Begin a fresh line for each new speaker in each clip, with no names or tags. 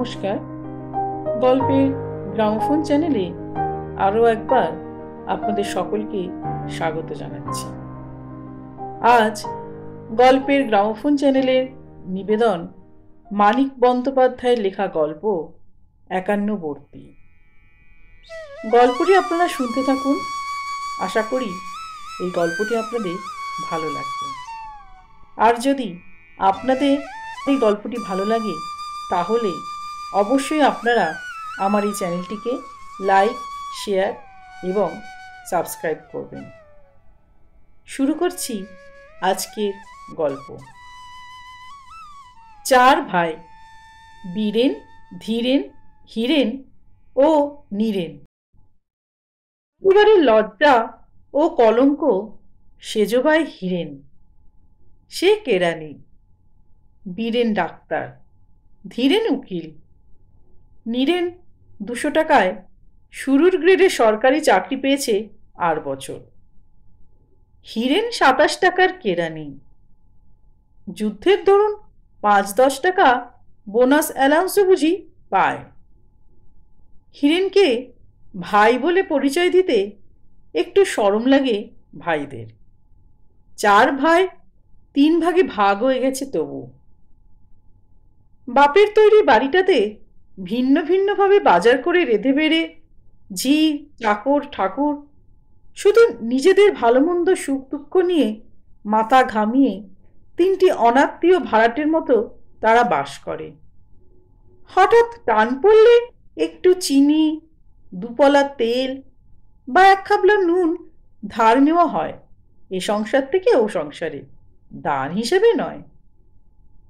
নমস্কার। গল্পের গ্রামোফোন চ্যানেলে আরও একবার আপনাদের সকলকে স্বাগত জানাচ্ছি। আজ গল্পের গ্রামোফোন চ্যানেলের নিবেদন মানিক বন্দ্যোপাধ্যায়ের লেখা গল্প 51বর্তী। গল্পটি আপনারা শুনতে থাকুন। আশা করি এই গল্পটি আপনাদের ভালো লাগবে। আর যদি আপনাদের এই গল্পটি ভালো লাগে তাহলে অবশ্যই আপনারা আমার এই চ্যানেলটিকে লাইক, শেয়ার এবং সাবস্ক্রাইব করবেন। শুরু করছি আজকের গল্প। 4 ভাই, বীরেন, ধীরেন, হীরেন ও নীরেন। পরিবারের লজ্জা ও কলঙ্ক সেজ ভাই হীরেন। সে কেরানি। বীরেন ডাক্তার, ধীরেন উকিল। নীরেন 200 টাকায় শুরুর গ্রেডে সরকারি চাকরি পেয়েছে আর বছর। হীরেন 27 টাকার কেরানি। যুদ্ধের দরুন 5-10 টাকা বোনাস অ্যালাউন্সও বুঝি পায়। হীরেনকে ভাই বলে পরিচয় দিতে একটু শরম লাগে ভাইদের। 4 ভাই 3 ভাগে ভাগ হয়ে গেছে তবু। বাপের তৈরি বাড়িটাতে ভিন্ন ভিন্নভাবে বাজার করে রেঁধে বেড়ে ঝি, চাকর, ঠাকুর শুধু নিজেদের ভালো মন্দ সুখ দুঃখ নিয়ে মাথা ঘামিয়ে 3টি অনাত্মীয় ভাড়াটের মতো তারা বাস করে। হঠাৎ টান পড়লে একটু চিনি, 2 পলা তেল বা 1 খাবলা নুন ধার নেওয়া হয় এ সংসার থেকে ও সংসারে, দান হিসেবে নয়।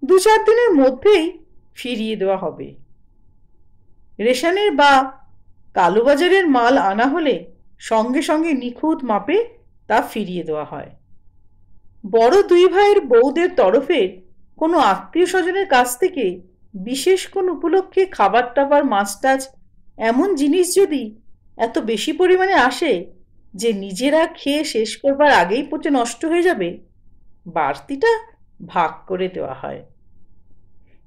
2-4 দিনের মধ্যেই ফিরিয়ে দেওয়া হবে। রেশনের বা কালোবাজারের মাল আনা হলে সঙ্গে সঙ্গে নিখুঁত মাপে তা ফিরিয়ে দেওয়া হয়। বড় 2 ভাইয়ের বউদের তরফের কোনো আত্মীয় স্বজনের কাছ থেকে বিশেষ কোন উপলক্ষে খাবার টাবার, মাছ টাছ এমন জিনিস যদি এত বেশি পরিমাণে আসে যে নিজেরা খেয়ে শেষ করবার আগেই পচে নষ্ট হয়ে যাবে, বাড়তিটা ভাগ করে দেওয়া হয়।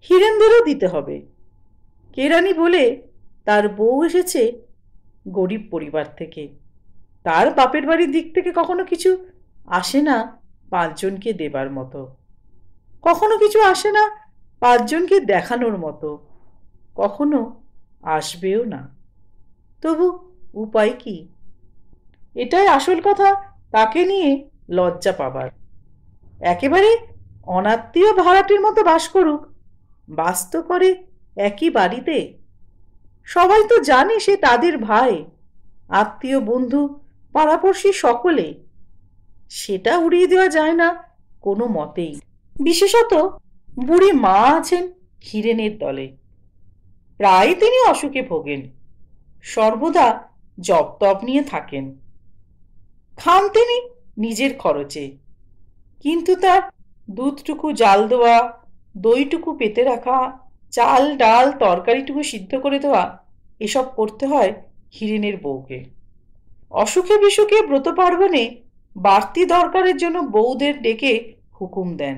হীরেনদেরও দিতে হবে। কেরানি বলে তার বউ এসেছে গরিব পরিবার থেকে। তার বাপের বাড়ির দিক থেকে কখনো কিছু আসে না 5 জনকে দেবার মতো, কখনো কিছু আসে না 5 জনকে দেখানোর মতো, কখনো আসবেও না। তবু উপায় কি? এটাই আসল কথা, তাকে নিয়ে লজ্জা পাবার। একেবারে অনাত্মীয় ভাড়াটির মতো বাস করুক, বাস তো করে একই বাড়িতে। সবাই তো জানে সে তাদের ভাই, আত্মীয় বন্ধু পাড়াপড়শি সকলে। সেটা উড়িয়ে দেওয়া যায় না কোনো মতেই। বিশেষত বুড়ি মা আছেন হীরেনের দলে। প্রায় তিনি অসুখে ভোগেন, সর্বদা জপ তপ নিয়ে থাকেন। খান তিনি নিজের খরচে, কিন্তু তার দুধটুকু জাল দেওয়া, দইটুকু পেতে রাখা, চাল ডাল তরকারিটুকু সিদ্ধ করে দেওয়া এসব করতে হয় হীরেনের বউকে। অসুখে বিসুখে ব্রত পার্বণে বাড়তি দরকারের জন্য বউদের ডেকে হুকুম দেন,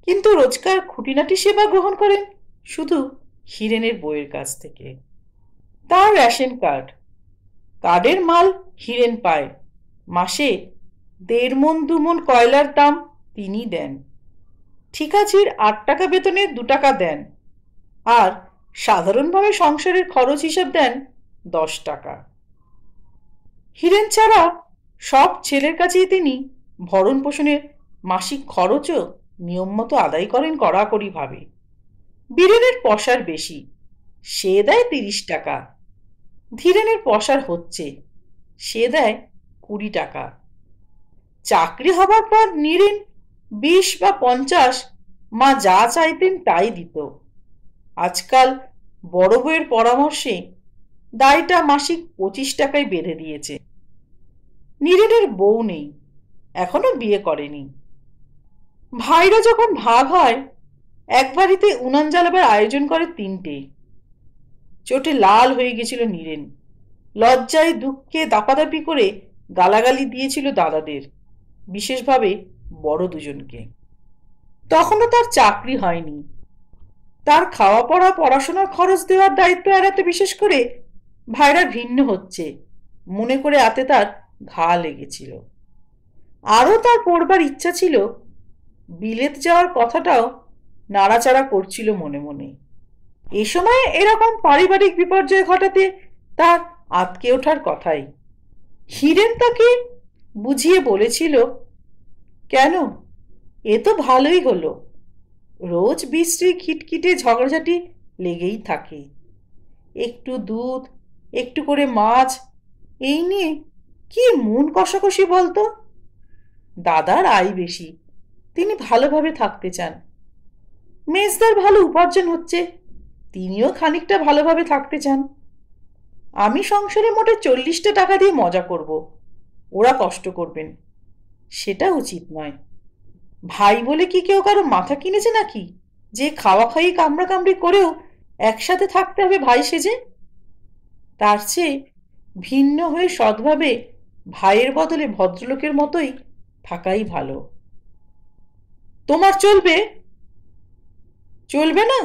কিন্তু রোজকার খুঁটিনাটি সেবা গ্রহণ করেন শুধু হীরেনের বউয়ের কাছ থেকে। তার রেশন কার্ড, কার্ডের মাল হীরেন পায়। মাসে 1.5 মণ 2 মণ কয়লার দাম তিনি দেন। ঠিকাছির 8 টাকা বেতনে 2 টাকা দেন, আর সাধারণভাবে সংসারের খরচ হিসাব দেন 10 টাকা। হীরেন ছাড়া সব ছেলের কাছেই তিনি ভরণ পোষণের মাসিক খরচও নিয়ম মতো আদায় করেন কড়াকড়ি ভাবে। বীরেনের পসার বেশি, সে দেয় 30 টাকা। ধীরেনের পসার হচ্ছে, সে দেয় 20 টাকা। চাকরি হবার পর নীরেন 20 বা 50 মা যা চাইতেন তাই দিত। আজকাল বড় বউয়ের পরামর্শে দায়টা মাসিক 25 টাকায় বেঁধে দিয়েছে। নীরেনের বউ নেই, এখনো বিয়ে করেনি। ভাইরা যখন ভাগ হয় এক বাড়িতে উনান জ্বালাবার আয়োজন করে 3টে। চোটে লাল হয়ে গেছিল নীরেন, লজ্জায় দুঃখে দাপাদাপি করে গালাগালি দিয়েছিল দাদাদের, বিশেষভাবে বড় 2 জনকে। তখনও তার চাকরি হয়নি। তার খাওয়া পড়া পড়াশোনার খরচ দেওয়ার দায়িত্ব এড়াতে বিশেষ করে ভাইরা ভিন্ন হচ্ছে মনে করে আতে তার ঘা লেগেছিল। আরও তার পড়বার ইচ্ছা ছিল, বিলেত যাওয়ার কথাটাও নাড়াচাড়া করছিল মনে মনে। এ সময় এরকম পারিবারিক বিপর্যয় ঘটাতে তার আতকে ওঠার কথাই। হিরেন তাকে বুঝিয়ে বলেছিল, কেন, এ তো ভালোই হলো, রোজ বৃষ্টি খিটখিটে ঝগড়াঝাটি লেগেই থাকে, একটু দুধ একটু করে মাছ, এই নিয়ে কি মন কষাকষি বলতো। দাদার আয় বেশি, তিনি ভালোভাবে থাকতে চান, মেজদার ভালো উপার্জন হচ্ছে, তিনিও খানিকটা ভালোভাবে থাকতে চান। আমি সংসারে মোটে 40টা টাকা দিয়ে মজা করব, ওরা কষ্ট করবেন, সেটা উচিত নয়। ভাই বলে কি কেউ কারো মাথা কিনেছে নাকি যে খাওয়া খাই কামড়া কামড়ি করেও একসাথে থাকতে হবে ভাই সেজে? তার চেয়ে ভিন্ন হয়ে সৎভাবে ভাইয়ের বদলে ভদ্রলোকের মতোই থাকাই ভালো। তোমার চলবে? চলবে না?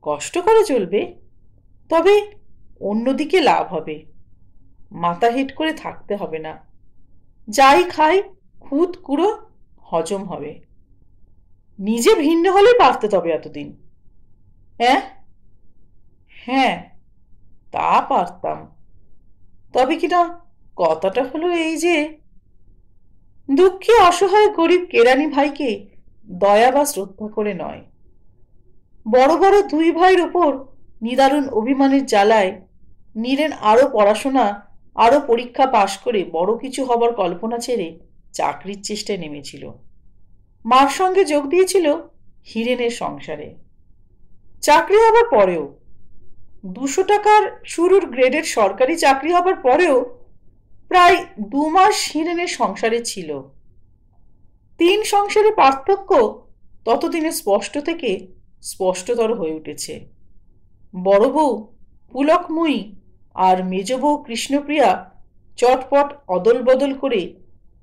কষ্ট করে চলবে, তবে অন্যদিকে লাভ হবে, মাথা হেট করে থাকতে হবে না, যাই খাই খুদ কুড়ো হজম হবে। নিজে ভিন্ন হলে পারতে তবে এতদিন। হ্যাঁ হ্যাঁ, তা পারতাম, তবে কিনা কথাটা হলো এই যে, দুঃখী অসহায় গরিব কেরানি ভাইকে দয়া বা শ্রদ্ধা করে নয়, বড় বড় দুই ভাইয়ের উপর নিদারুণ অভিমানের জ্বালায় নীরেন আরো পড়াশোনা আরো পরীক্ষা পাশ করে বড় কিছু হবার কল্পনা ছেড়ে চাকরির চেষ্টায় নেমেছিল। মার সঙ্গে যোগ দিয়েছিল হিরেনের সংসারে। চাকরি হবার পরেও, 200 টাকার শুরুর গ্রেডের সরকারি চাকরি হবার পরেও প্রায় 2 মাস হিরেনের সংসারে ছিল। 3 সংসারের পার্থক্য ততদিনে স্পষ্ট থেকে স্পষ্টতর হয়ে উঠেছে। বড় বউ পুলকময়ী আর মেজ বউ কৃষ্ণপ্রিয়া চটপট অদল বদল করে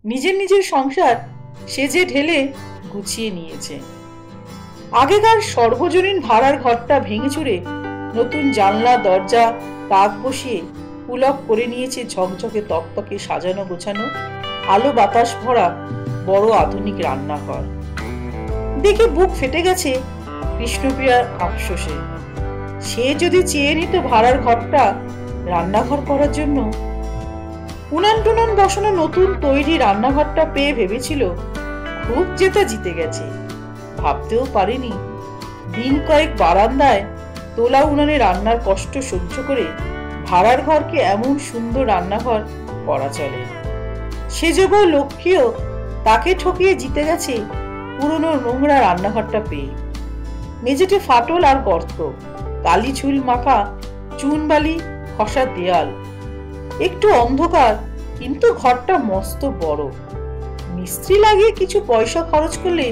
নিজের নিজের সংসার সেজে ঢেলে গুছিয়ে নিয়েছে। আগেকার সর্বজনীন ভাড়ার ঘরটা ভেঙে চুরে নতুন জানলা দরজা তাক বসিয়ে পুলক করে নিয়েছে ঝকঝকে তকতকে সাজানো গোছানো আলো বাতাস ভরা বড় আধুনিক রান্নাঘর। দেখে বুক ফেটে গেছে কৃষ্ণপ্রিয়ার আফসোসে। সে যদি চেয়ে নিত ভাড়ার ঘরটা রান্নাঘর করার জন্য, উনান টুনান বসানো নতুন তৈরি রান্নাঘরটা পেয়ে ভেবেছিল খুব জেতা জিতে গেছে। ভাবতেও পারেনি দিন কয়েক বারান্দায় তোলা উনানে রান্নার কষ্ট সহ্য করে ভাড়ার ঘরকে এমন সুন্দর রান্নাঘর করা চলে। সেযোগ্য লক্ষ্মীও তাকে ঠকিয়ে জিতে গেছে পুরনো নোংরা রান্নাঘরটা পেয়ে। মেঝেতে ফাটল আর গর্ত, কালি ঝুল মাখা চুনবালি খসার দেয়াল, একটু অন্ধকার, কিন্তু ঘরটা মস্ত বড়। মিস্ত্রি লাগিয়ে কিছু পয়সা খরচ করলে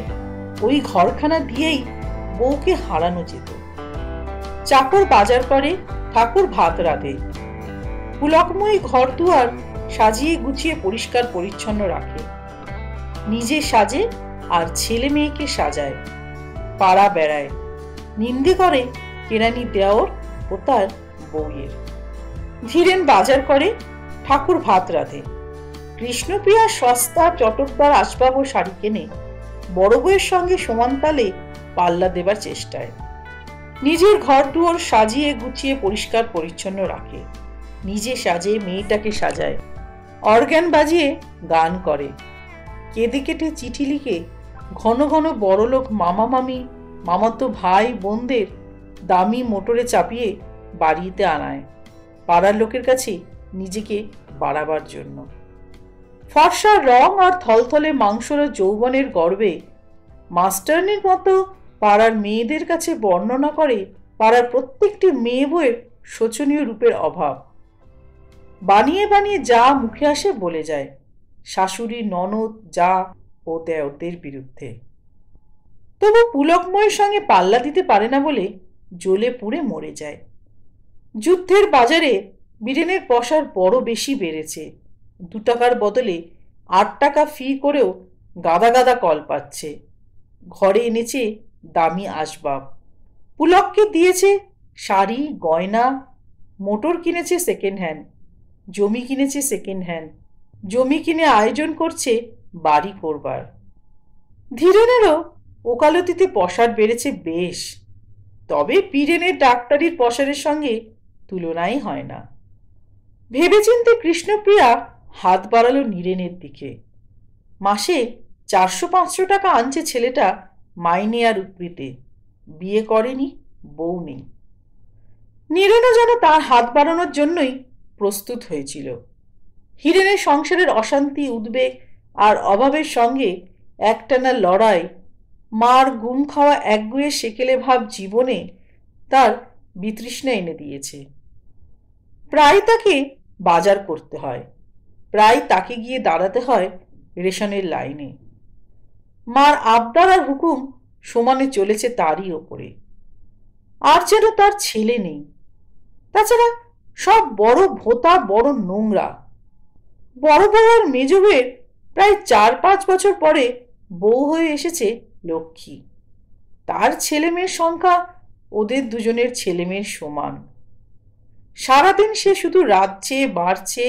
ওই ঘরখানা দিয়েই বউকে হারানো যেত। চাকর বাজার করে, ঠাকুর ভাত রাঁধে, পুলকময়ী ঘর দুয়ার সাজিয়ে গুছিয়ে পরিষ্কার পরিচ্ছন্ন রাখে, নিজে সাজে আর ছেলে মেয়েকে সাজায়, পাড়া বেড়ায়, নিন্দে করে কেরানি দেওর ও তার বউয়ের। ধীরেন বাজার করে, ঠাকুর ভাত রাঁধে, কৃষ্ণপ্রিয়া সস্তা চটকদার আসবাব ও শাড়ি কেনে বড় বউয়ের সঙ্গে সমান তালে পাল্লা দেবার চেষ্টায়। নিজের ঘর দুয়ার সাজিয়ে গুছিয়ে পরিষ্কার পরিচ্ছন্ন রাখে, নিজে সাজে মেয়েটাকে সাজায়, অর্গান বাজিয়ে গান করে, কেঁদে কেটে চিঠি লিখে ঘন ঘন বড়লোক মামা মামি মামাতো ভাই বোনদের দামি মোটরে চাপিয়ে বাড়িতে আনায় পাড়ার লোকের কাছে নিজেকে বাড়াবার জন্য। ফর্সা রং আর থলথলে মাংসর যৌবনের গর্বে মাস্টারনির মতো পাড়ার মেয়েদের কাছে বর্ণনা করে পাড়ার প্রত্যেকটি মেয়ে বউয়ের শোচনীয় রূপের অভাব। বানিয়ে বানিয়ে যা মুখে আসে বলে যায় শাশুড়ি ননদ যা ও দেওরদের বিরুদ্ধে। তবু পুলকময়ের সঙ্গে পাল্লা দিতে পারে না বলে জ্বলে পুড়ে মরে যায়। যুদ্ধের বাজারে বিরিয়ানির পয়সার বড় বেশি বেড়েছে, 2 টাকার বদলে 8 টাকা ফি করেও গাদা গাদা কল পাচ্ছে। ঘরে এনেছে দামি আসবাব, পুলককে দিয়েছে শাড়ি গয়না, মোটর কিনেছে সেকেন্ড হ্যান্ড, জমি কিনেছে সেকেন্ড হ্যান্ড, জমি কিনে আয়োজন করছে বাড়ি করবার। ধীরেনেরও ওকালতিতে পসার বেড়েছে বেশ, তবে বীরেনের ডাক্তারির পসারের সঙ্গে তুলনাই হয় না। ভেবেচিন্তে কৃষ্ণপ্রিয়া হাত বাড়ালো নীরেনের দিকে। মাসে 400-500 টাকা আনছে ছেলেটা মাইনে আর উপরিতে, বিয়ে করেনি, বউ নেই। নীরেনও যেন তার হাত বাড়ানোর জন্যই প্রস্তুত হয়েছিল। হিরেনের সংসারের অশান্তি, উদ্বেগ আর অভাবের সঙ্গে একটানা লড়াই, মার গুম খাওয়া একগুঁয়ে সেকেলে ভাব জীবনে তার বিতৃষ্ণা এনে দিয়েছে। প্রায় তাকে বাজার করতে হয়, প্রায় তাকে গিয়ে দাঁড়াতে হয় রেশনের লাইনে। মার আবদার আর হুকুম সমানে চলেছে তারই ওপরে। আর যেন তার ছেলে নেই। তাছাড়া সব বড় ভোতা, বড় নোংরা। বড় বউ আর মেজ বউয়ের প্রায় 4-5 বছর পরে বউ হয়ে এসেছে লক্ষ্মী। তার ছেলে মেয়ের সংখ্যা ওদের দুজনের ছেলে মেয়ের সমান। সারাদিন সে শুধু রাঁধছে, বাড়ছে,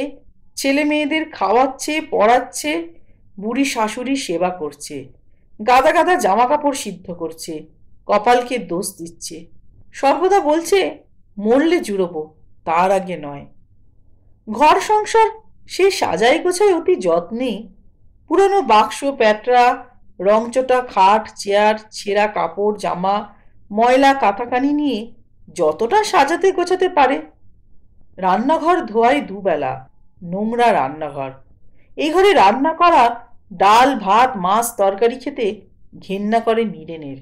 ছেলে মেয়েদের খাওয়াচ্ছে, পড়াচ্ছে, বুড়ি শাশুড়ি সেবা করছে, গাদা গাদা জামা কাপড় সিদ্ধ করছে, কপালকে দোষ দিচ্ছে, সর্বদা বলছে মরলে জুড়বো, তার আগে নয়। ঘর সংসার সে সাজাই গোছায় অতি যত্নে। পুরনো বাক্স, প্যাটরা, রংচটা খাট, চেয়ার, ছেঁড়া কাপড় জামা, ময়লা কাঁথাকানি নিয়ে যতটা সাজাতে গোছাতে পারে। রান্নাঘর ধোয়ায় দুবেলা, নোংরা রান্নাঘর। এই ঘরে রান্না করা ডাল ভাত মাছ তরকারি খেতে ঘেন্না করে নীরেনের।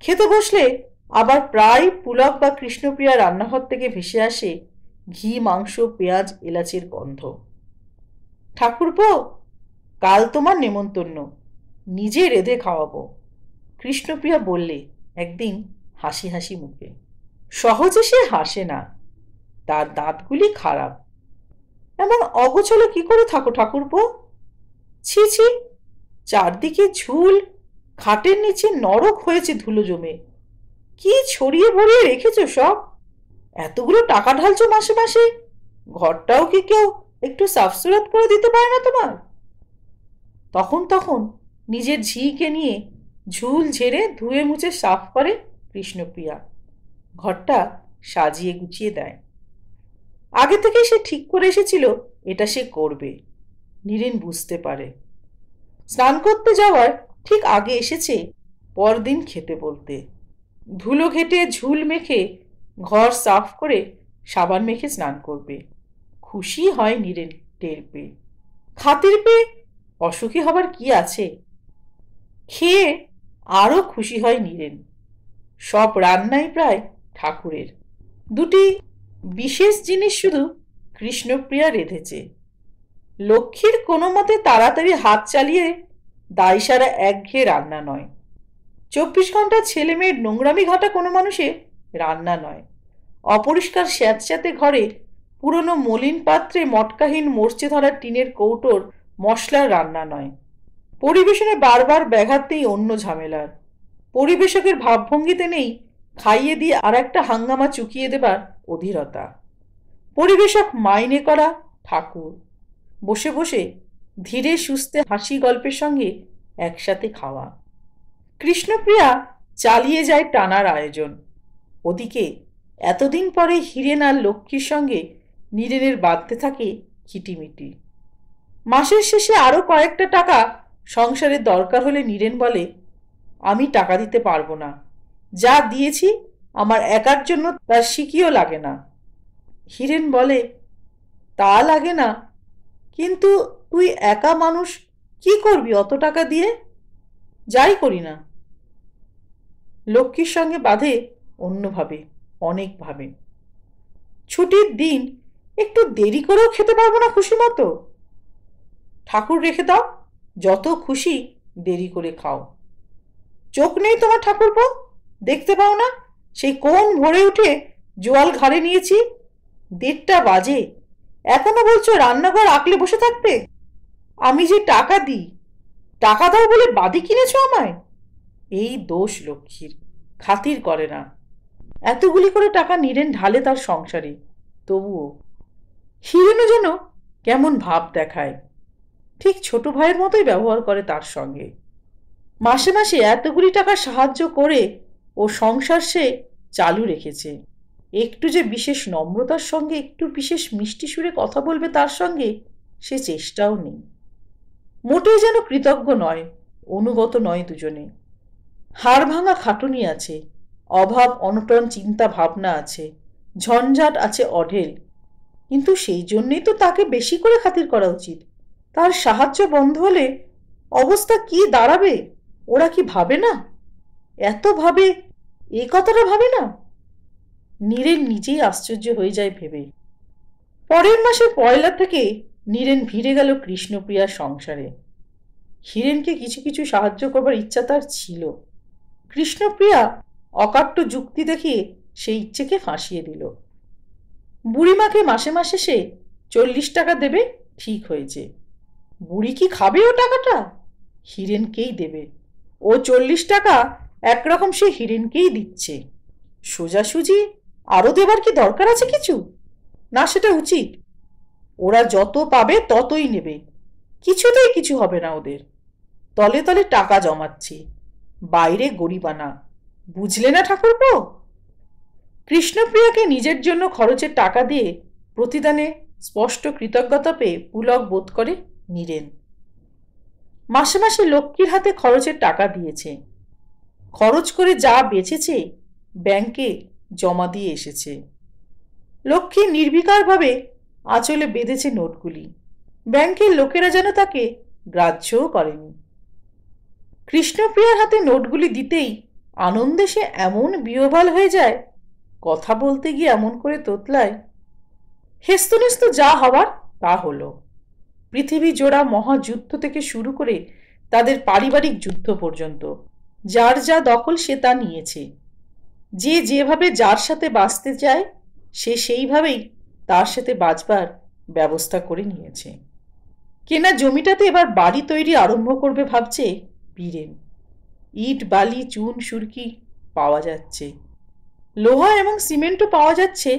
খেতে বসলে আবার প্রায় পুলক বা কৃষ্ণপ্রিয়া রান্নাঘর থেকে ভেসে আসে ঘি, মাংস, পেঁয়াজ, এলাচের গন্ধ। ঠাকুরপো, কাল তোমার নেমন্তন্ন, নিজে রেঁধে খাওয়াবো, কৃষ্ণপ্রিয়া বললে একদিন হাসি হাসি মুখে। সহজে সে হাসে না, তার দাঁতগুলি খারাপ। এমন অগোছলে কি করে থাকো ঠাকুরপো? ছি ছি, চারদিকে ঝুল, খাটের নিচে নরক হয়েছে ধুলো জমে। কি ছড়িয়ে ভরিয়ে রেখেছ সব? এতগুলো টাকা ঢালছো মাসে মাসে, ঘরটাও কি কেউ একটু সাফসুরাত করে দিতে পারে না তোমার? তখন তখন নিজের ঝিকে নিয়ে ঝুল ঝেড়ে ধুয়ে মুছে সাফ করে কৃষ্ণপ্রিয়া। ঘরটা সাজিয়ে গুছিয়ে দেয়। আগে থেকে সে ঠিক করে এসেছিল এটা সে করবে। নীরেন বুঝতে পারে। স্নান করতে যাওয়ার ঠিক আগে এসেছে পরদিন খেতে বলতে। ধুলো ঘেটে ঝুল মেখে ঘর সাফ করে সাবান মেখে স্নান করবে। খুশি হয় নীরেন টের পেয়ে। খাতির পেয়ে অসুখী হবার কি আছে? খেয়ে আরো খুশি হয় নীরেন। সব রান্নাই প্রায় ঠাকুরের। দুটি বিশেষ জিনিস শুধু কৃষ্ণপ্রিয়া রেঁধেছে। লক্ষ্মীর কোনো মতে তাড়াতাড়ি হাত চালিয়ে দায়সারা একঘেয়ে রান্না নয়। 24 ঘন্টা ছেলে মেয়ের নোংরামি ঘাটা কোনো মানুষের রান্না নয়। অপরিষ্কার স্যাঁতস্যাঁতে ঘরে পুরনো মলিন পাত্রে মটকাহীন মরচে ধরা টিনের কৌটোর মশলার রান্না নয়। পরিবেশনে বারবার ব্যাঘাত নেই অন্য ঝামেলার। পরিবেশকের ভাবভঙ্গিতে নেই খাইয়ে দিয়ে আর একটা হাঙ্গামা চুকিয়ে দেবার অধীরতা। পরিবেশক মাইনে করা ঠাকুর, বসে বসে ধীরে সুস্থে হাসি গল্পের সঙ্গে একসাথে খাওয়া। কৃষ্ণপ্রিয়া চালিয়ে যায় টানার আয়োজন। ওদিকে এতদিন পরে হিরেন আর লক্ষ্মীর সঙ্গে নীরেনের বাঁধতে থাকে খিটিমিটি। মাসের শেষে আরো কয়েকটা টাকা সংসারের দরকার হলে নীরেন বলে, আমি টাকা দিতে পারবো না, যা দিয়েছি আমার একার জন্য তার সিকিও লাগে না। হিরেন বলে, তা লাগে না, কিন্তু তুই একা মানুষ, কি করবি অত টাকা দিয়ে? যাই করি না। লক্ষ্মীর সঙ্গে বাঁধে অন্যভাবে, অনেকভাবে। ছুটির দিন একটু দেরি করেও খেতে পারবো না খুশি মতো? ঠাকুর রেখে দাও, যত খুশি দেরি করে খাও। চোখ নেই তোমার ঠাকুরপো? দেখতে পাও না সেই কোন ভোরে উঠে জোয়াল ঘাড়ে নিয়েছি? 1:30 বাজে, এখনো বলছো রান্নাঘর আঁকলে বসে থাকতে? আমি যে টাকা দিই, টাকা দাও বলে বাদি কিনেছো আমায়? এই দোষ লক্ষ্মীর। খাতির করে না। এতগুলি করে টাকা নীরেন ঢালে তার সংসারে, তবুও হিরেনও যেন কেমন ভাব দেখায়, ঠিক ছোট ভাইয়ের মতোই ব্যবহার করে তার সঙ্গে। মাসে মাসে এতগুলি টাকা সাহায্য করে ও সংসার সে চালু রেখেছে। একটু যে বিশেষ নম্রতার সঙ্গে একটু বিশেষ মিষ্টি সুরে কথা বলবে তার সঙ্গে, সে চেষ্টাও নেই। মোটেই যেন কৃতজ্ঞ নয়, অনুগত নয় দুজনে। হাড় ভাঙা খাটুনি আছে, অভাব অনটন চিন্তা ভাবনা আছে, ঝঞ্ঝাট আছে অঢেল, কিন্তু সেই জন্যেই তো তাকে বেশি করে খাতির করা উচিত। তার সাহায্য বন্ধ হলে অবস্থা কি দাঁড়াবে ওরা কি ভাবে না? এত ভাবে, এ কথাটা ভাবে না? নীরেন নিজেই আশ্চর্য হয়ে যায় ভেবে। পরের মাসে পয়লা থেকে নীরেন ভিড়ে গেল কৃষ্ণপ্রিয়ার সংসারে। হিরেনকে কিছু কিছু সাহায্য করবার ইচ্ছা তার ছিল। কৃষ্ণপ্রিয়া অকাট্য যুক্তি দেখিয়ে সেই ইচ্ছেকে ফাঁসিয়ে দিল। বুড়িমাকে মাসে মাসে সে 40 টাকা দেবে ঠিক হয়েছে। বুড়ি কি খাবে ও টাকাটা? হিরেনকেই দেবে। ও 40 টাকা একরকম সে হিরেনকেই দিচ্ছে। সোজাসুজি আরো দেবার কি দরকার আছে কিছু? না, সেটা উচিত। ওরা যত পাবে ততই নেবে, কিছুতেই কিছু হবে না ওদের। তলে তলে টাকা জমাচ্ছে, বাইরে গরিবানা, বুঝলে না ঠাকুরপো? কৃষ্ণপ্রিয়াকে নিজের জন্য খরচের টাকা দিয়ে প্রতিদানে স্পষ্ট কৃতজ্ঞতা পেয়ে পুলক বোধ করে নীরেন। মাসে মাসে লক্ষ্মীর হাতে খরচের টাকা দিয়েছে। খরচ করে যা বেঁচেছে ব্যাংকে জমা দিয়ে এসেছে। লক্ষ্মী নির্বিকারভাবে আঁচলে বেঁধেছে নোটগুলি। ব্যাংকের লোকেরা যেন তাকে গ্রাহ্যও করেনি। কৃষ্ণপ্রিয়ার হাতে নোটগুলি দিতেই আনন্দে সে এমন বিহ্বল হয়ে যায়, কথা বলতে গিয়ে এমন করে তোতলায়। হেস্তনেস্ত যা হবার তা হলো। পৃথিবী জোড়া মহাযুদ্ধ থেকে শুরু করে তাদের পারিবারিক যুদ্ধ পর্যন্ত যার যা দখল সে তা নিয়েছে। যে যেভাবে যার সাথে বাঁচতে চায় সে সেইভাবেই তার সাথে বাঁচবার ব্যবস্থা করে নিয়েছে। কেনা জমিটাতে এবার বাড়ি তৈরি আরম্ভ করবে ভাবছে বীরেন। ইট বালি চুন সুরকি পাওয়া যাচ্ছে, লোহা এবং সিমেন্টও পাওয়া যাচ্ছে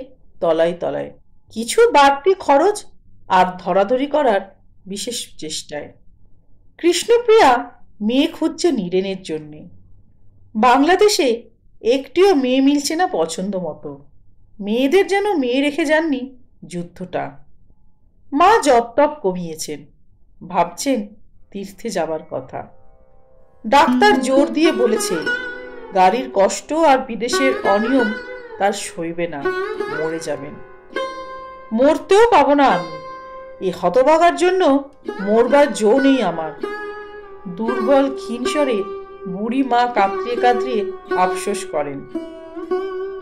তলায় তলায়। কিছু বাড়তি খরচ আর ধরাধরি করার বিশেষ চেষ্টায়। কৃষ্ণপ্রিয়া মেয়ে খুঁজছে নীরেনের জন্যে। বাংলাদেশে একটিও মেয়ে মিলছে না পছন্দ মতো। মেয়েদের যেন মেয়ে রেখে যাননি যুদ্ধটা। মা জপ টপ কমিয়েছেন, ভাবছেন তীর্থে যাবার কথা। ডাক্তার জোর দিয়ে বলেছে গাড়ির কষ্ট আর বিদেশের অনিয়ম তার সইবে না, মরে যাবেন। মরতেও পাবো না আমি, এ হতভাগার জন্য মরবার জো নেই আমার। দুর্বল ক্ষীণস্বরে বুড়ি মা কাতরিয়ে কাতরিয়ে আফসোস করেন।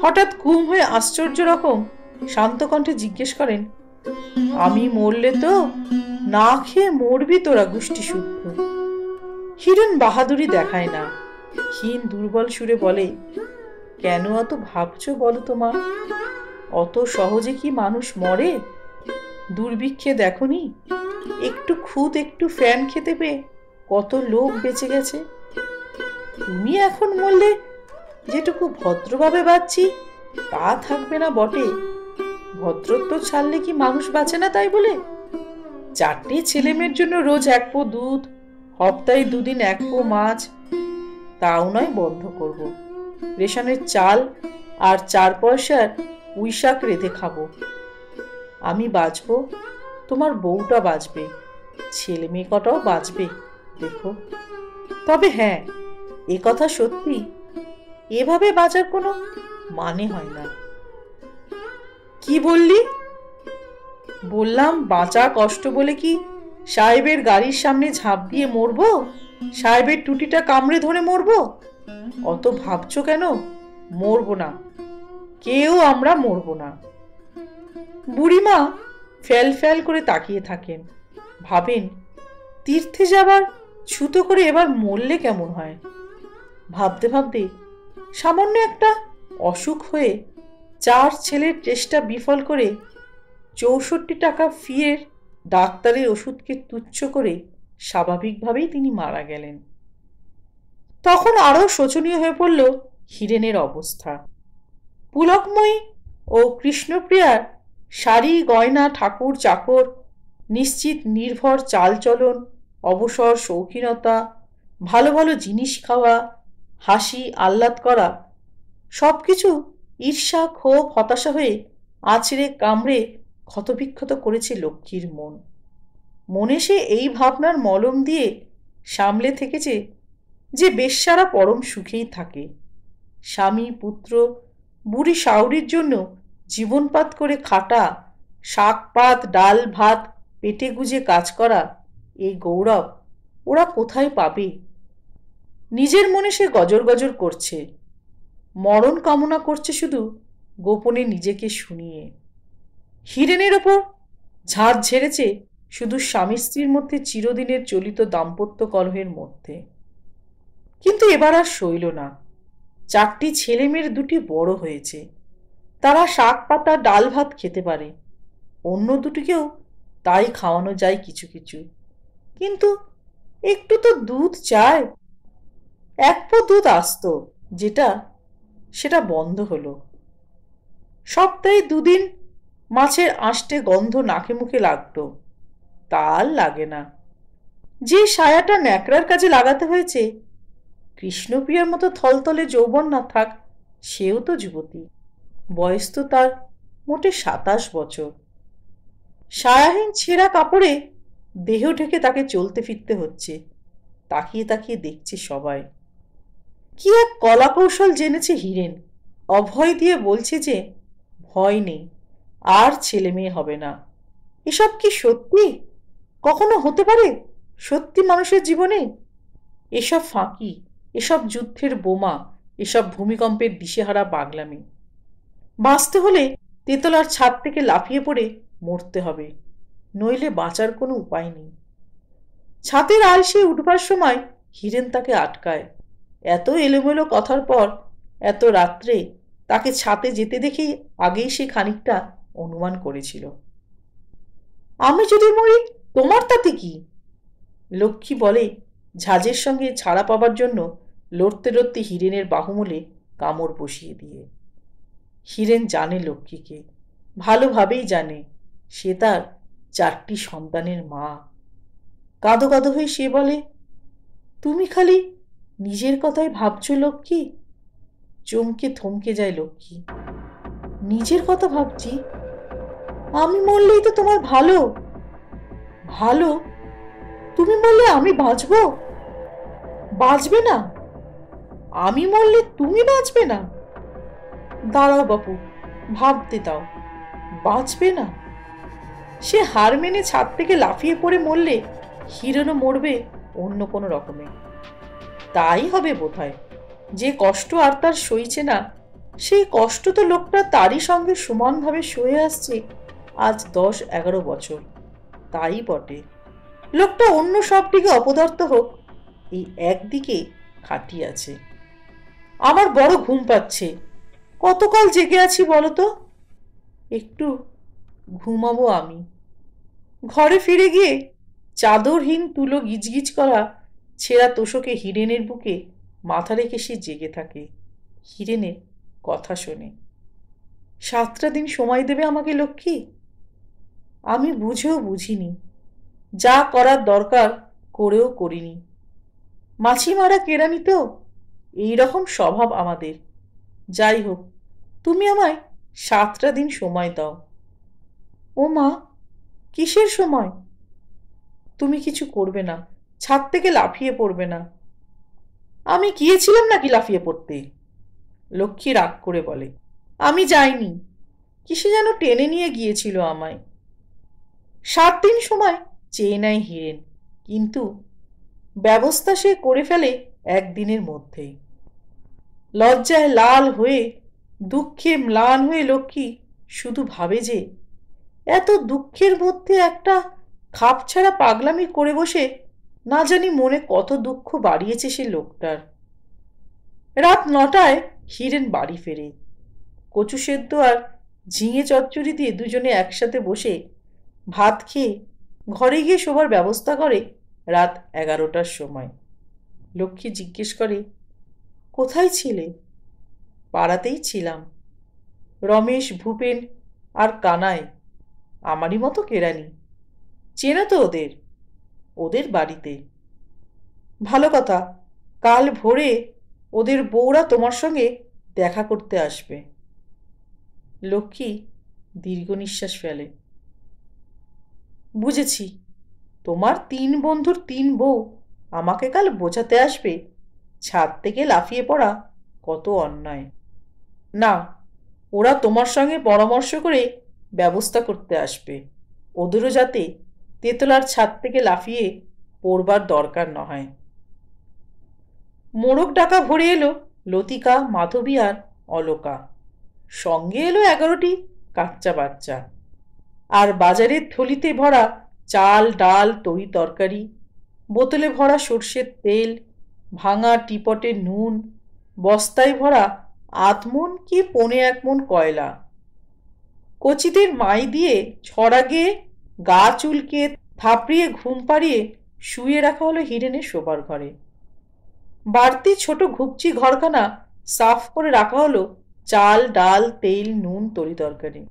হঠাৎ ঘুম হয়ে আশ্চর্য রকম শান্ত কণ্ঠে জিজ্ঞেস করেন, আমি মরলে তো না খেয়ে মরবি তোরা গোষ্ঠী শুদ্ধ। হিরেন বাহাদুরি দেখায় না, ক্ষীণ দুর্বল সুরে বলে, কেন অত ভাবছো বলো তো মা? অত সহজে কি মানুষ মরে? দুর্ভিক্ষে দেখনি একটু খুদ একটু ফ্যান খেতে পেয়ে কত লোক বেঁচে গেছে। তুমি এখন মরলে যেটুকু ভদ্রভাবে বাঁচছি তা থাকবে না বটে। ভদ্রত্ব ছাড়লে কি মানুষ বাঁচে না তাই বলে? 4টে ছেলে মেয়ের জন্য রোজ 1 পো দুধ, সপ্তাহে 2 দিন 1 পো মাছ, তাও নয় বন্ধ করব। রেশনের চাল আর 4 পয়সার পুঁই শাক রেঁধে খাবো। আমি বাঁচবো, তোমার বউটা বাঁচবে, ছেলে মেয়ে কটাও বাঁচবে দেখো। তবে হ্যাঁ, এ কথা সত্যি, এভাবে বাঁচার কোনো মানে হয় না। কি বললি? বললাম বাঁচা কষ্ট বলে কি সাহেবের গাড়ির সামনে ঝাঁপ দিয়ে মরবো? সাহেবের টুটিটা কামড়ে ধরে মরবো? অত ভাবছো কেন? মরবো না, কেউ আমরা মরবো না। বুড়িমা ফ্যাল ফ্যাল করে তাকিয়ে থাকেন, ভাবেন তীর্থে যাবার ছুতো করে এবার মরলে কেমন হয়। ভাবতে ভাবতে সামান্য একটা অসুখ হয়ে 4 ছেলের চেষ্টা বিফল করে 64 টাকা ফিয়ের ডাক্তারের ওষুধকে তুচ্ছ করে স্বাভাবিকভাবেই তিনি মারা গেলেন। তখন আরো শোচনীয় হয়ে পড়ল হিরেনের অবস্থা। পুলকময়ী ও কৃষ্ণপ্রিয়ার শাড়ি গয়না ঠাকুর চাকর, নিশ্চিত নির্ভর চালচলন, অবসর শৌখিনতা, ভালো ভালো জিনিস খাওয়া, হাসি আহ্লাদ করা, সব কিছু ঈর্ষা ক্ষোভ হতাশা হয়ে আছড়ে কামড়ে ক্ষতবিক্ষত করেছে লক্ষ্মীর মন। মনে সে এই ভাবনার মলম দিয়ে সামলে থেকেছে যে বেশ্যারা পরম সুখেই থাকে। স্বামী পুত্র বুড়ি শাউরির জন্য জীবনপাত করে খাটা, শাক পাত ডাল ভাত পেটে গুজে কাজ করা, এই গৌরব ওরা কোথায় পাবে? নিজের মনে সে গজর গজর করছে, মরণ কামনা করছে শুধু গোপনে নিজেকে শুনিয়ে। হিরেনের ওপর ঝাঁঝ ঝেড়েছে শুধু স্বামী স্ত্রীর মধ্যে চিরদিনের চলিত দাম্পত্য কলহের মধ্যে। কিন্তু এবার আর সইল না। 4টি ছেলে মেয়ের 2টি বড় হয়েছে, তারা শাক পাতা ডাল ভাত খেতে পারে, অন্য দুটিকেও তাই খাওয়ানো যায় কিছু কিছু। কিন্তু একটু তো দুধ চায়। 1 পো দুধ আসতো, সেটা বন্ধ হলো। সপ্তাহে 2 দিন মাছের আঁশটে গন্ধ নাকে মুখে লাগতো, তা আর লাগে না। যে সায়াটা ন্যাকড়ার কাজে লাগাতে হয়েছে, কৃষ্ণপ্রিয়ার মতো থলথলে যৌবন না থাক, সেও তো যুবতী, বয়স তো তার মোটে 27 বছর। সায়াহীন ছেঁড়া কাপড়ে দেহ ঢেকে তাকে চলতে ফিরতে হচ্ছে। তাকিয়ে তাকিয়ে দেখছে সবাই। কি এক কলা কৌশল জেনেছে হিরেন, অভয় দিয়ে বলছে যে ভয় নেই, আর ছেলে মেয়ে হবে না। এসব কি সত্যি? কখনো হতে পারে সত্যি মানুষের জীবনে? এসব ফাঁকি, এসব যুদ্ধের বোমা, এসব ভূমিকম্পের দিশেহারা পাগলামি। বাঁচতে হলে তেতলার ছাদ থেকে লাফিয়ে পড়ে মরতে হবে, নইলে বাঁচার কোনো উপায় নেই। ছাদের আলসে উঠবার সময় হিরেন তাকে আটকায়। এত এলোমেলো কথার পর এত রাত্রে তাকে ছাতে যেতে দেখেই আগেই সে খানিকটা অনুমান করেছিল। আমি যদি মরি তোমার তাতে কি? লক্ষ্মী বলে, ঝাঁঝের সঙ্গে ছাড়া পাবার জন্য লড়তে লড়তে হিরেনের বাহুমূলে কামড় বসিয়ে দিয়ে। হিরেন জানে লক্ষ্মীকে, ভালোভাবেই জানে। সে তার 4টি সন্তানের মা। কাঁদো কাঁদো হয়ে সে বলে, তুমি খালি নিজের কথাই ভাবছ লক্ষ্মী? চমকে থমকে যায় লক্ষ্মী। নিজের কথা ভাবছি? আমি মরলেই তো তোমার ভালো। ভালো? তুমি মরলে আমি বাঁচবো? বাঁচবে না? আমি মরলে তুমি বাঁচবে না? দাঁড়াও বাপু, ভাবতে দাও। বাঁচবে না? সে হার মেনে ছাদ থেকে লাফিয়ে পড়ে মরলে হিরেনও মরবে অন্য কোনো রকমে। তাই হবে বোধহয়। যে কষ্ট আর তার সইছে না, সেই কষ্ট তো লোকটা তারই সঙ্গে সমানভাবে সয়ে আসছে আজ 10-11 বছর। তাই বটে, লোকটা অন্য সব দিকে অপদার্থ হোক, এই একদিকে খাঁটি আছে। আমার বড় ঘুম পাচ্ছে, কতকাল জেগে আছি বলো তো? একটু ঘুমাবো আমি। ঘরে ফিরে গিয়ে চাদরহীন তুলো গিজগিজ করা ছেঁড়া তোষকে হিরেনের বুকে মাথা রেখে সে জেগে থাকে। হিরেনের কথা শোনে। 7টা দিন সময় দেবে আমাকে লক্ষ্মী? আমি বুঝেও বুঝিনি, যা করার দরকার করেও করিনি। মাছি মারা কেরানি তো, এইরকম স্বভাব আমাদের। যাই হোক, তুমি আমায় 7টা দিন সময় দাও। ও মা, কিসের সময়? তুমি কিছু করবে না, ছাদ থেকে লাফিয়ে পড়বে না। আমি গিয়েছিলাম নাকি লাফিয়ে পড়তে? লক্ষ্মী রাগ করে বলে। আমি যাইনি, কিসে যেন টেনে নিয়ে গিয়েছিল আমায়। 7 দিন সময় চেয়ে নেয় হিরেন, কিন্তু ব্যবস্থা সে করে ফেলে 1 দিনের মধ্যেই। লজ্জায় লাল হয়ে দুঃখে ম্লান হয়ে লক্ষ্মী শুধু ভাবে যে এত দুঃখের মধ্যে একটা খাপছাড়া পাগলামি করে বসে না জানি মনে কত দুঃখ বাড়িয়েছে সে লোকটার। রাত 9টায় হিরেন বাড়ি ফেরে। কচু সেদ্ধ আর ঝিঙে চচ্চড়ি দিয়ে দুজনে একসাথে বসে ভাত খেয়ে ঘরে গিয়ে শোবার ব্যবস্থা করে রাত 11টার সময়। লক্ষ্মী জিজ্ঞেস করে, কোথায় ছিলে? পাড়াতেই ছিলাম। রমেশ, ভূপেন আর কানাই আমারই মতো কেরানি। চেনো তো ওদের? ওদের বাড়িতে। ভালো কথা, কাল ভোরে ওদের বউরা তোমার সঙ্গে দেখা করতে আসবে। লক্ষ্মী দীর্ঘ নিঃশ্বাস ফেলে। বুঝেছি, তোমার 3 বন্ধুর 3 বউ আমাকে কাল বোঝাতে আসবে ছাদ থেকে লাফিয়ে পড়া কত অন্যায়। না, ওরা তোমার সঙ্গে পরামর্শ করে ব্যবস্থা করতে আসবে ওদেরও যাতে তেতলার ছাদ থেকে লাফিয়ে পড়বার দরকার না হয়। মোড়ক ডাকা ভরে এলো লতিকা, মাধবী আর অলকা। সঙ্গে এলো 11টি কাচ্চা বাচ্চা। আর বাজারের থলিতে ভরা চাল, ডাল, তরি তরকারি, বোতলে ভরা সর্ষের তেল, ভাঙা টিপটে নুন, বস্তায় ভরা 8 মণ কি 1.25 মণ কয়লা। কচিদের মাই দিয়ে ছড়া গিয়ে গা চুলকে থাপড়িয়ে ঘুম পাড়িয়ে শুয়ে রাখা হলো হিরেনের শোবার ঘরে। বাড়তি ছোট ঘুপচি ঘরখানা সাফ করে রাখা হলো চাল, ডাল, তেল, নুন, তরি তরকারি।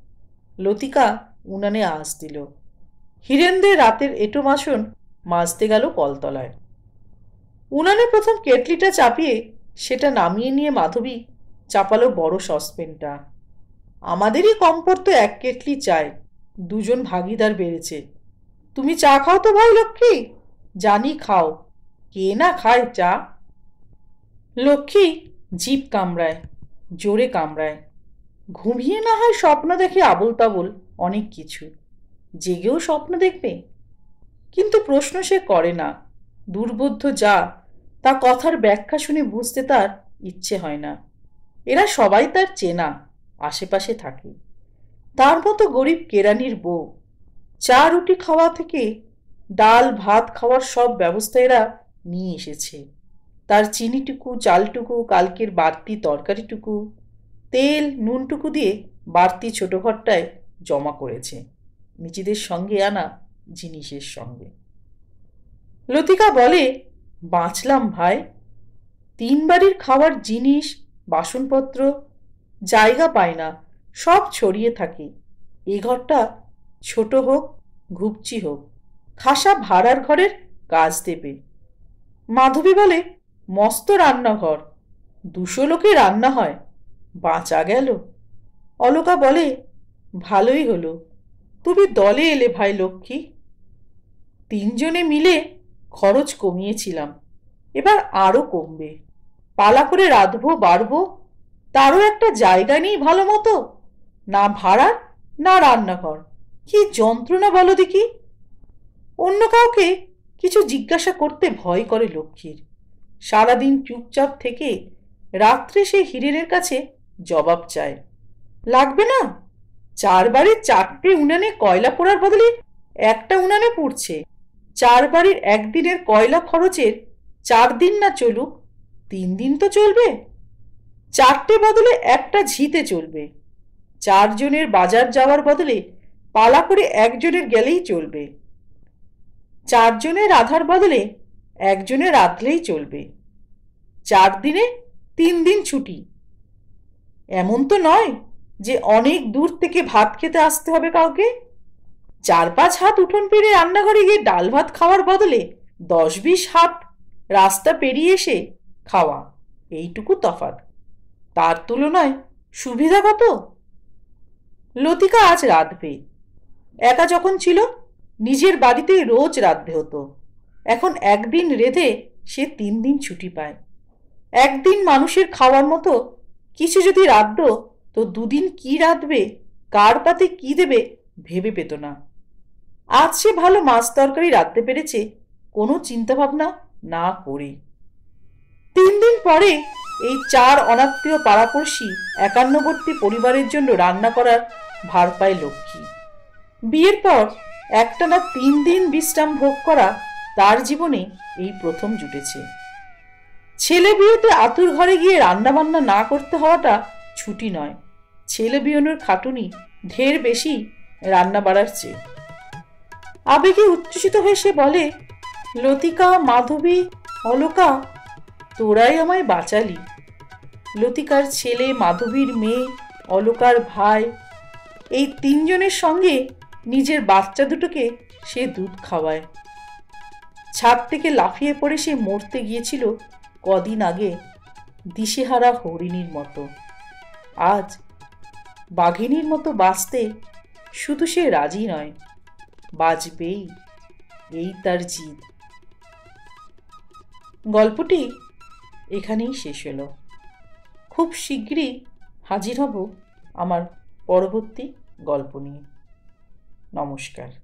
লতিকা উনানে আঁচ দিল। হিরেনদের রাতের এঁটো বাসন মাজতে গেল কলতলায়। উনানে প্রথম কেটলিটা চাপিয়ে সেটা নামিয়ে নিয়ে মাধবী চাপালো বড় সসপেনটা। আমাদেরই কম পড়তো 1 কেটলি চায়, 2জন ভাগিদার বেড়েছে। তুমি চা খাও তো ভাই লক্ষ্মী? জানি খাও, কে না খায় চা। লক্ষ্মী জিভ কামড়ায়, জোরে কামড়ায়। ঘুমিয়ে না হয় স্বপ্ন দেখে আবোল তাবোল অনেক কিছু, জেগেও স্বপ্ন দেখবে। কিন্তু প্রশ্ন সে করে না। দুর্বোধ্য যা, তা কথার ব্যাখ্যা শুনে বুঝতে তার ইচ্ছে হয় না। এরা সবাই তার চেনা, আশেপাশে থাকে। তার মতো গরিব কেরানির বউ। চা রুটি খাওয়া থেকে ডাল ভাত খাওয়ার সব ব্যবস্থা এরা নিয়ে এসেছে। তার চিনিটুকু, চালটুকু, কালকের বাড়তি তরকারিটুকু, তেল নুনটুকু দিয়ে বাড়তি ছোট ঘরটায় জমা করেছে নিজেদের সঙ্গে আনা জিনিসের সঙ্গে। লতিকা বলে, বাঁচলাম ভাই। 3 বাড়ির খাওয়ার জিনিস, বাসনপত্র জায়গা পায় না, সব ছড়িয়ে থাকে। এ ঘরটা ছোট হোক, ঘুপচি হোক, খাসা ভাড়ার ঘরের কাজ দেবে। মাধবী বলে, মস্ত রান্নাঘর, 200 লোকে রান্না হয়, বাঁচা গেল। অলকা বলে, ভালোই হলো তুমি দলে এলে ভাই লক্ষ্মী। 3জনে মিলে খরচ কমিয়েছিলাম, এবার আরো কমবে। পালা করে রাঁধবো বাড়বো, তারও একটা জায়গা নেই ভালো মতো, না ভাড়ার না রান্নাঘর। কি যন্ত্রণা বলো দেখি। অন্য কাউকে কিছু জিজ্ঞাসা করতে ভয় করে লক্ষ্মীর। সারাদিন চুপচাপ থেকে রাত্রে সে হিরেনের কাছে জবাব চায়। লাগবে না? 4 বাড়ির 4টে উনানে কয়লা পোড়ার বদলে একটা উনানে পুড়ছে। 4 বাড়ির একদিনের কয়লা খরচের 4 দিন না চলুক, 3 দিন তো চলবে। 4টে বদলে একটা ঝিতে চলবে। 4জনের বাজার যাওয়ার বদলে পালা করে 1জনের গেলেই চলবে। 4জনের রাধার বদলে 1জনের রাধলেই চলবে। 4 দিনে 3 দিন ছুটি। এমন তো নয় যে অনেক দূর থেকে ভাত খেতে আসতে হবে কাউকে। 4-5 হাত উঠোন পেরিয়ে রান্নাঘরে গিয়ে ডাল ভাত খাওয়ার বদলে 10-20 হাত রাস্তা পেরিয়ে এসে খাওয়া, এইটুকু তফাৎ। তার তুলনায় সুবিধা কত। লতিকা আজ রাঁধবে। একা যখন ছিল নিজের বাড়িতেই রোজ রাঁধতে হতো। এখন একদিন রেঁধে সে 3 দিন ছুটি পায়। একদিন মানুষের খাওয়ার মতো কিছু যদি রাঁধত, তো 2 দিন কি রাঁধবে, কার পাতে কি দেবে ভেবে পেত না। আজ সে ভালো মাছ তরকারি রাঁধতে পেরেছে কোনো চিন্তাভাবনা না করে। 3 দিন পরে এই 4 অনাত্মীয় পাড়াপড়শি 51বর্তী পরিবারের জন্য রান্না করার ভার পায় লক্ষ্মী। বিয়ের পর একটানা 3 দিন বিশ্রাম ভোগ করা তার জীবনে এই প্রথম জুটেছে। ছেলে বিয়েতে আতুর ঘরে গিয়ে রান্না বান্না না করতে হওয়াটা ছুটি নয়, ছেলে বিয়েনোর খাটুনি ঢের বেশি রান্না বাড়ার চেয়ে। আবেগে উচ্ছ্বসিত হয়ে সে বলে, লতিকা, মাধবী, অলকা, তোরাই আমায় বাঁচালি। লতিকার ছেলে, মাধবীর মেয়ে, অলকার ভাই, এই তিনজনের সঙ্গে নিজের বাচ্চা দুটোকে সে দুধ খাওয়ায়। ছাদ থেকে লাফিয়ে পড়ে সে মরতে গিয়েছিল কদিন আগে দিশেহারা হরিণীর মতো। আজ বাঘিনীর মতো বাঁচতে শুধু সে রাজি নয়, বাঁচবেই, এই তার জিদ। গল্পটি এখানেই শেষ হলো। খুব শীঘ্রই হাজির হব আমার পরবর্তী গল্প নিয়ে। নমস্কার।